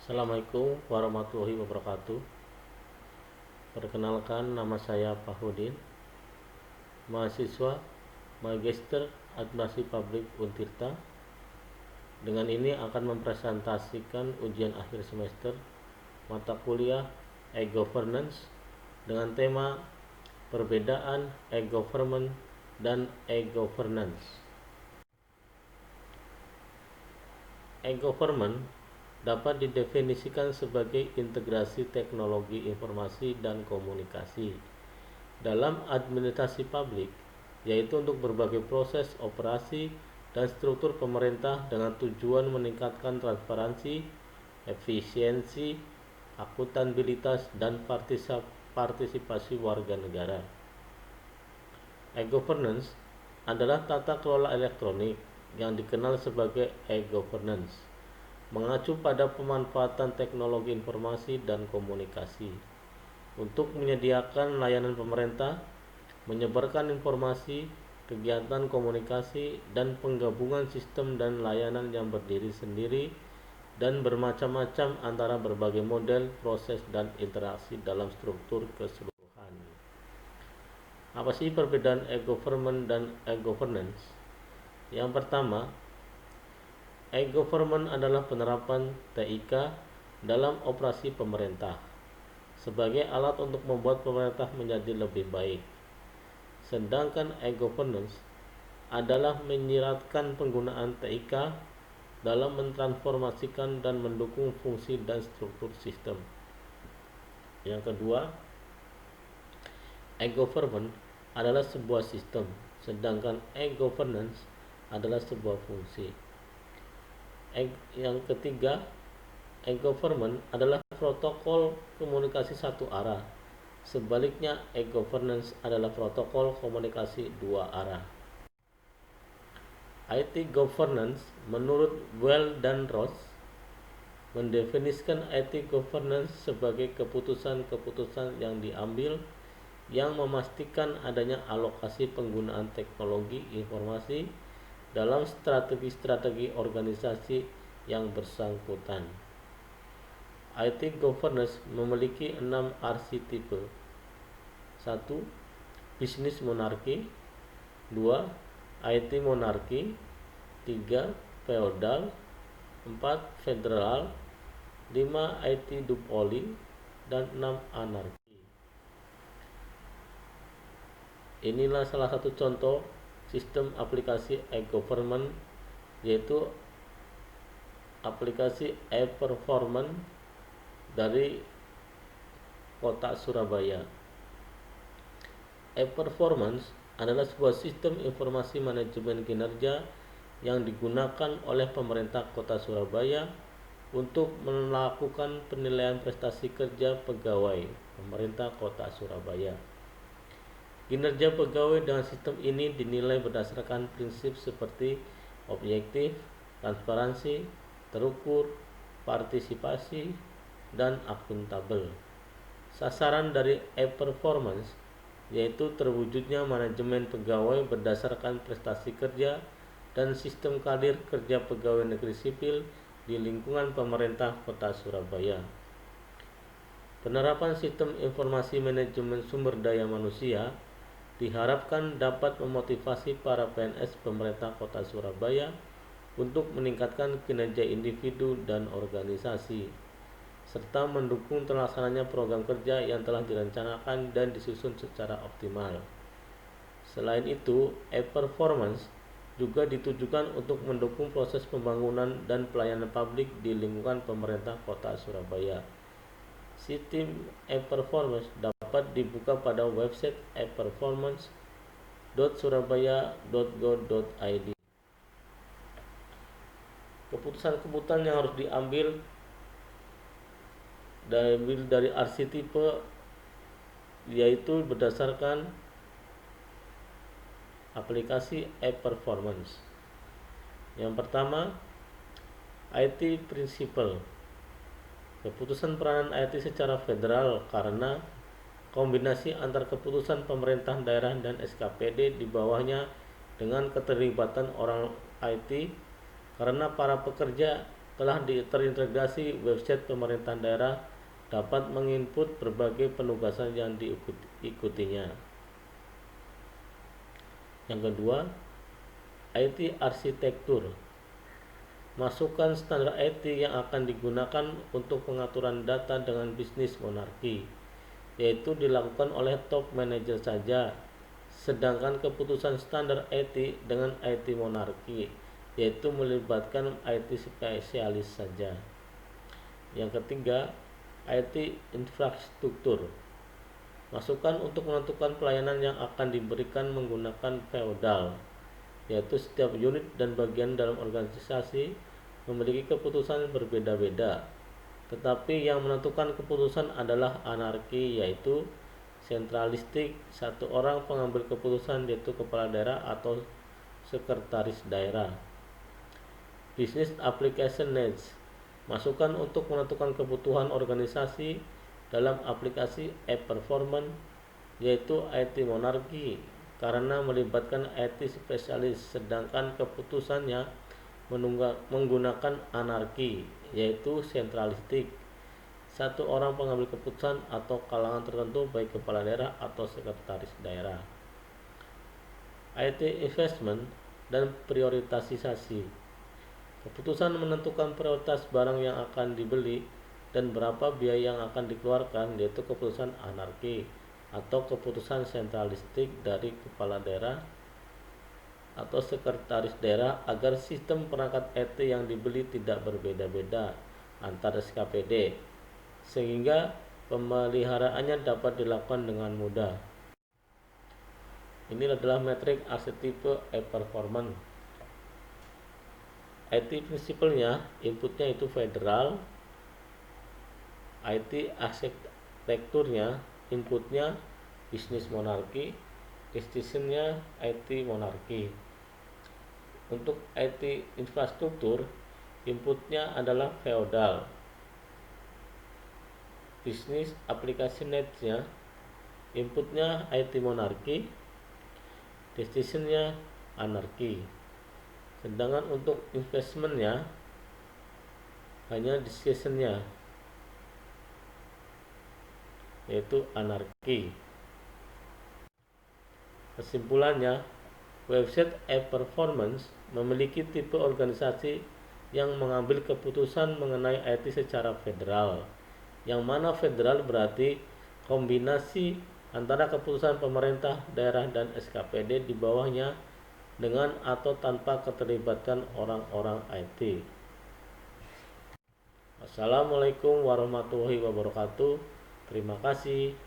Assalamualaikum warahmatullahi wabarakatuh. Perkenalkan, nama saya Fahudin, mahasiswa Magister Administrasi Publik Untirta. Dengan ini akan mempresentasikan ujian akhir semester mata kuliah e-governance dengan tema perbedaan e-government dan e-governance. E-government dapat didefinisikan sebagai integrasi teknologi informasi dan komunikasi dalam administrasi publik, yaitu untuk berbagai proses operasi dan struktur pemerintah dengan tujuan meningkatkan transparansi, efisiensi, akuntabilitas, dan partisipasi warga negara. E-governance adalah tata kelola elektronik yang dikenal sebagai e-governance, mengacu pada pemanfaatan teknologi informasi dan komunikasi untuk menyediakan layanan pemerintah, menyebarkan informasi, kegiatan komunikasi, dan penggabungan sistem dan layanan yang berdiri sendiri dan bermacam-macam antara berbagai model, proses, dan interaksi dalam struktur keseluruhan. Apa sih perbedaan e-government dan e-governance? Yang pertama, e-government adalah penerapan TIK dalam operasi pemerintah sebagai alat untuk membuat pemerintah menjadi lebih baik. Sedangkan e-governance adalah menyiratkan penggunaan TIK dalam mentransformasikan dan mendukung fungsi dan struktur sistem. Yang kedua, e-government adalah sebuah sistem, sedangkan e-governance adalah sebuah fungsi. Yang ketiga, e-government adalah protokol komunikasi satu arah. Sebaliknya, e-governance adalah protokol komunikasi dua arah. IT governance menurut Well dan Ross mendefinisikan IT governance sebagai keputusan-keputusan yang diambil yang memastikan adanya alokasi penggunaan teknologi informasi dalam strategi-strategi organisasi yang bersangkutan. IT governance memiliki 6 arsitype. 1. Bisnis monarki. 2. IT monarki. 3. Feodal. 4. Federal. 5. IT duopoly. Dan 6. Anarki. Inilah salah satu contoh sistem aplikasi e-government, yaitu aplikasi e-performance dari Kota Surabaya. E-performance adalah sebuah sistem informasi manajemen kinerja yang digunakan oleh pemerintah Kota Surabaya untuk melakukan penilaian prestasi kerja pegawai pemerintah Kota Surabaya. Kinerja pegawai dengan sistem ini dinilai berdasarkan prinsip seperti objektif, transparansi, terukur, partisipasi, dan akuntabel. Sasaran dari e-performance yaitu terwujudnya manajemen pegawai berdasarkan prestasi kerja dan sistem karir kerja pegawai negeri sipil di lingkungan pemerintah Kota Surabaya. Penerapan sistem informasi manajemen sumber daya manusia diharapkan dapat memotivasi para PNS pemerintah Kota Surabaya untuk meningkatkan kinerja individu dan organisasi, serta mendukung terlaksananya program kerja yang telah direncanakan dan disusun secara optimal. Selain itu, e-performance juga ditujukan untuk mendukung proses pembangunan dan pelayanan publik di lingkungan pemerintah Kota Surabaya. Sistem e-performance dapat dibuka pada website e-performance.surabaya.go.id. Keputusan-keputusan yang harus diambil dari arsitype yaitu berdasarkan aplikasi e-performance. Yang pertama, IT Principle. Keputusan peranan IT secara federal karena kombinasi antar keputusan pemerintah daerah dan SKPD di bawahnya dengan keterlibatan orang IT karena para pekerja telah terintegrasi website pemerintahan daerah dapat menginput berbagai penugasan yang diikutinya. Yang kedua, IT arsitektur. Masukkan standar IT yang akan digunakan untuk pengaturan data dengan bisnis monarki, yaitu dilakukan oleh top manager saja, sedangkan keputusan standar IT dengan IT monarki, yaitu melibatkan IT spesialis saja. Yang ketiga, IT infrastruktur. Masukan untuk menentukan pelayanan yang akan diberikan menggunakan feodal, yaitu setiap unit dan bagian dalam organisasi memiliki keputusan berbeda-beda, tetapi yang menentukan keputusan adalah anarki, yaitu sentralistik. Satu orang pengambil keputusan, yaitu kepala daerah atau sekretaris daerah. Business application needs. Masukan untuk menentukan kebutuhan organisasi dalam aplikasi e-performance, yaitu IT monarki, karena melibatkan IT spesialis, sedangkan keputusannya menggunakan anarki, yaitu sentralistik. Satu orang pengambil keputusan atau kalangan tertentu, baik kepala daerah atau sekretaris daerah. IT investment dan prioritasasi. Keputusan menentukan prioritas barang yang akan dibeli dan berapa biaya yang akan dikeluarkan, yaitu keputusan anarki atau keputusan sentralistik dari kepala daerah atau sekretaris daerah, agar sistem perangkat IT yang dibeli tidak berbeda-beda antar SKPD, sehingga pemeliharaannya dapat dilakukan dengan mudah. Ini adalah metrik arsitektur e-performance. IT prinsipalnya, inputnya itu federal. IT arsitekturnya, inputnya bisnis monarki, destinasinya IT monarki. Untuk IT infrastruktur, inputnya adalah feodal. Bisnis application needs-nya, inputnya IT monarki, destinasinya anarki. Sedangkan untuk investmentnya hanya decision-nya, yaitu anarki. Kesimpulannya, website e-performance memiliki tipe organisasi yang mengambil keputusan mengenai IT secara federal, yang mana federal berarti kombinasi antara keputusan pemerintah daerah dan SKPD di bawahnya dengan atau tanpa keterlibatan orang-orang IT. Assalamualaikum warahmatullahi wabarakatuh. Terima kasih.